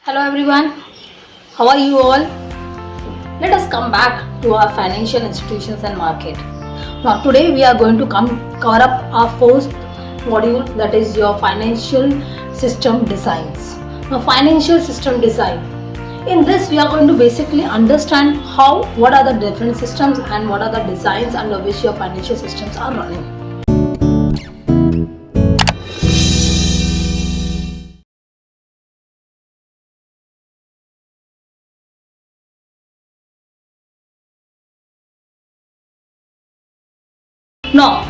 Hello everyone, how are you all? Let us come back to our financial institutions and market. Now today we are going to cover up our first module, that is your financial system designs. Now financial system design. In this we are going to basically understand what are the different systems and what are the designs under which your financial systems are running. Now,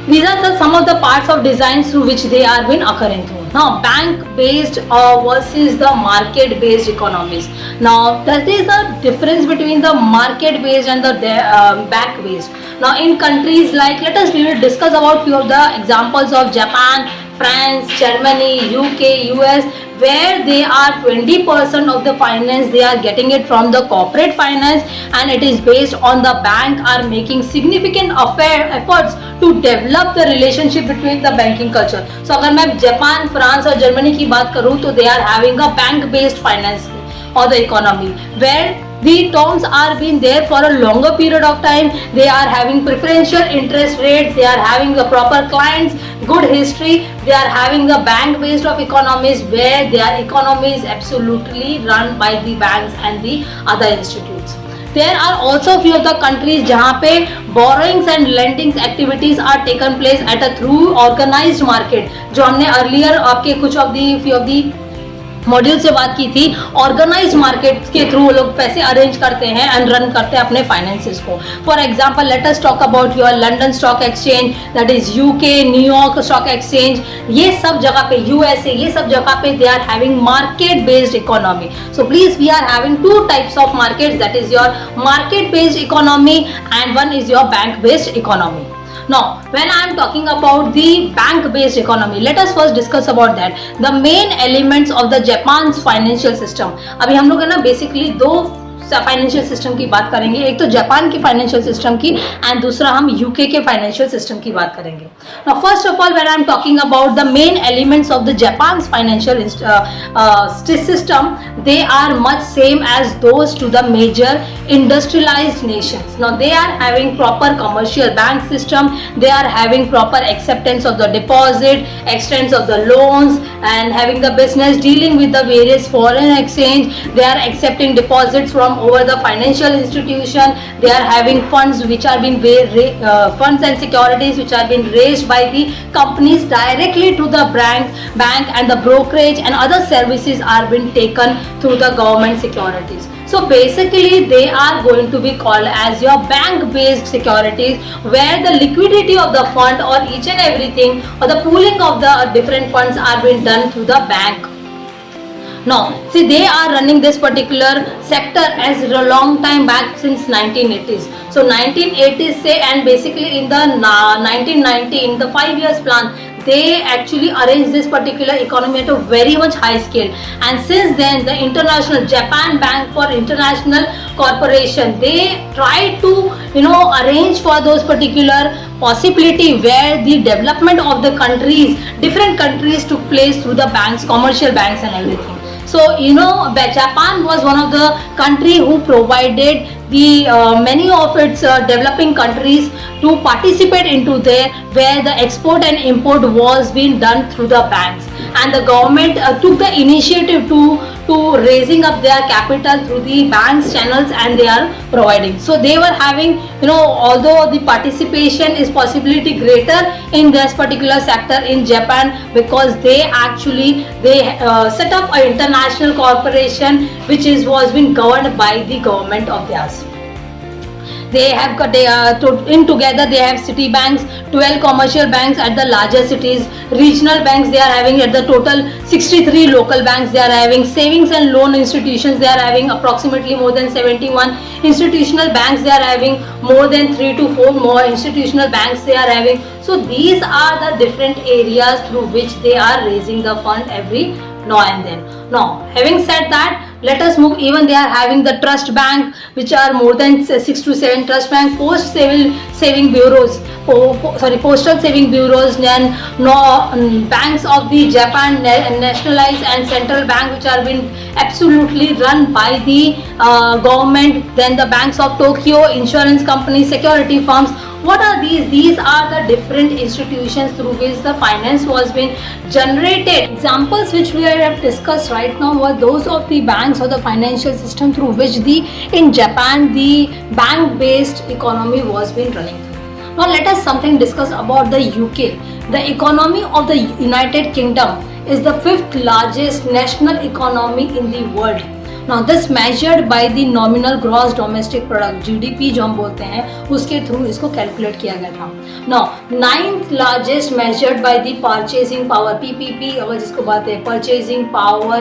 these are some of the parts of designs through which they are been occurring through. Now, bank-based versus the market-based economies. Now, there is a difference between the market-based and the bank-based. Now, in countries like, let us discuss about few of the examples of Japan, France, Germany, UK, US, where they are 20% of the finance they are getting it from the corporate finance, and it is based on the bank are making significant efforts to develop the relationship between the banking culture. So अगर मैं Japan, France और Germany की बात करूँ तो they are having a bank based finance or the economy where the terms are being there for a longer period of time. They are having preferential interest rates, they are having the proper clients, good history, they are having a bank based of economies where their economy is absolutely run by the banks and the other institutes. There are also few of the countries जहाँ पे borrowings and lending activities are taken place at a through organized market, जो हमने earlier आपके few of the module से बात की थी. Organised market के थ्रू वो लोग पैसे अरेंज करते हैं एंड रन करते हैं अपने फाइनेंसेस को. For example let us talk about your London stock exchange, that is UK, New York stock exchange. ये सब जगह पे यूएसए, ये सब जगह पे they are having market based economy. So please we are having two types of markets, that is your market based economy and one is your bank based economy. Now, when I am talking about the bank-based economy, let us first discuss about that. The main elements of the Japan's financial system. अभी हम लोग है ना basically दो financial system की बात करेंगे. एक तो जापान की फाइनेंशियल सिस्टम की एंड दूसरा हम यूके के फाइनेंशियल सिस्टम की बात करेंगे. Now first of all when I am talking about the main elements of the Japan's financial system, they are much same as those to the major industrialized nations. Now they are having proper commercial bank system, they are having proper acceptance of the deposit, extents of the loans, and having the business dealing with the various foreign exchange. They are accepting deposits from over the financial institution. They are having funds which are being funds and securities which are being raised by the companies directly to the bank, and the brokerage and other services are being taken through the government securities. So basically they are going to be called as your bank based securities, where the liquidity of the fund or each and everything or the pooling of the different funds are being done through the bank. Now see, they are running this particular sector as a long time back since 1980s. So 1980s say, and basically in the 1990, in the 5 years plan, they actually arranged this particular economy at a very much high scale. And since then the international Japan Bank for International Corporation, they tried to arrange for those particular possibility where the development of the countries, different countries took place through the banks, commercial banks and everything. So Japan was one of the country who provided the many of its developing countries to participate into there, where the export and import was being done through the banks, and the government took the initiative to raising up their capital through the banks channels, and they are providing. So they were having, although the participation is possibility greater in this particular sector in Japan, because they set up an international corporation which was being governed by the government of theirs. They have got in together they have city banks, 12 commercial banks at the larger cities, regional banks they are having at the total 63 local banks they are having, savings and loan institutions they are having approximately more than 71, institutional banks they are having more than 3 to 4 more institutional banks they are having. So these are the different areas through which they are raising the fund every now and then. Now having said that, Let us move. Even they are having the trust bank, which are more than 6 to 7 trust bank, post saving bureaus, postal saving bureaus, then no banks of the Japan nationalized and central bank, which are been absolutely run by the government. Then the banks of Tokyo, insurance companies, security firms. What are these? These are the different institutions through which the finance was being generated. Examples which we have discussed right now were those of the banks or the financial system through which in Japan the bank based economy was being running. Now let us something discuss about the UK. The economy of the United Kingdom is the 5th largest national economy in the world. Now this measured by the nominal gross domestic product, GDP जो हम बोलते हैं, उसके through इसको calculate किया गया था. Now 9th largest measured by the purchasing power, PPP अगर जिसको बात है, purchasing power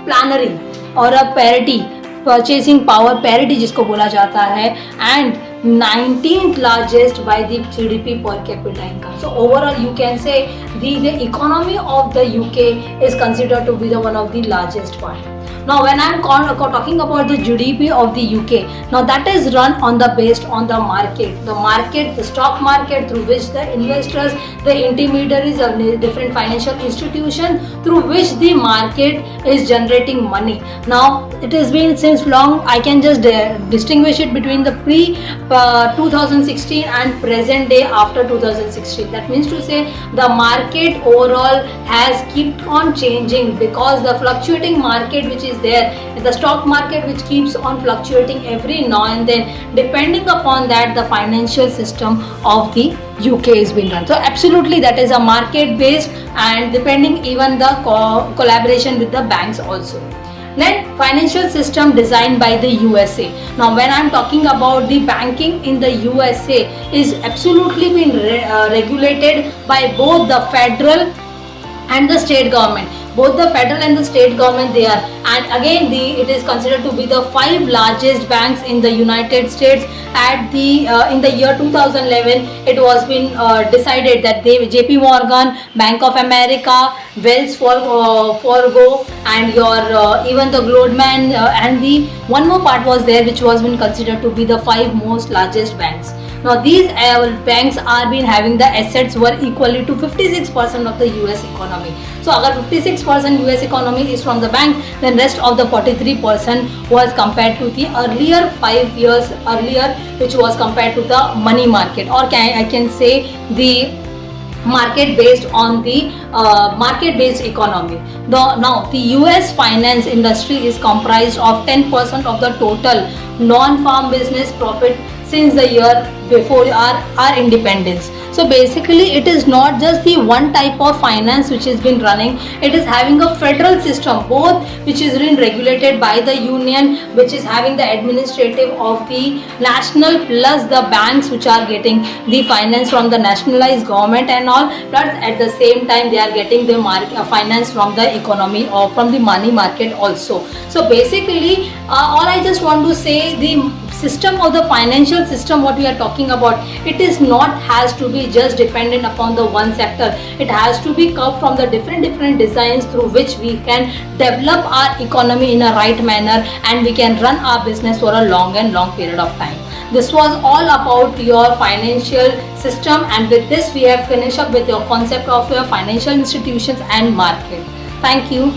planary और parity, purchasing power parity जिसको बोला जाता है, and 19th largest by the GDP per capita income. So overall you can say the economy of the UK is considered to be the one of the largest one. Now when I am talking about the GDP of the UK, now that is run on the based on the market, the stock market through which the investors, the intermediaries of different financial institutions through which the market is generating money. Now it has been since long. I can just distinguish it between the pre 2016 and present day after 2016. That means to say the market overall has kept on changing, because the fluctuating market which is there, the stock market which keeps on fluctuating every now and then, depending upon that the financial system of the UK is being run. So absolutely that is a market based, and depending even the collaboration with the banks also. Then financial system designed by the USA. Now when I am talking about the banking in the USA is absolutely been regulated by both the federal and the state government. Both the federal and the state government they are, and again it is considered to be the 5 largest banks in the United States. At the in the year 2011 it was been decided that JP Morgan, Bank of America, Wells Fargo, and your even the Goldman and the one more part was there which was been considered to be the 5 most largest banks. Now these banks are been having the assets were equally to 56% of the US economy. So agar 56% US economy is from the bank, then rest of the 43% was compared to the earlier 5 years earlier, which was compared to the money market, or I can say the market based on the market based economy. Now the US finance industry is comprised of 10% of the total non-farm business profit since the year before our independence. So basically it is not just the one type of finance which has been running, it is having a federal system both which is being regulated by the union, which is having the administrative of the national, plus the banks which are getting the finance from the nationalized government and all, plus at the same time they are getting the finance from the economy or from the money market also. So basically all I just want to say, the system of the financial system what we are talking about, it is not has to be just dependent upon the one sector. It has to be curved from the different designs through which we can develop our economy in a right manner, and we can run our business for a long period of time. This was all about your financial system, and with this we have finished up with your concept of your financial institutions and market. Thank you.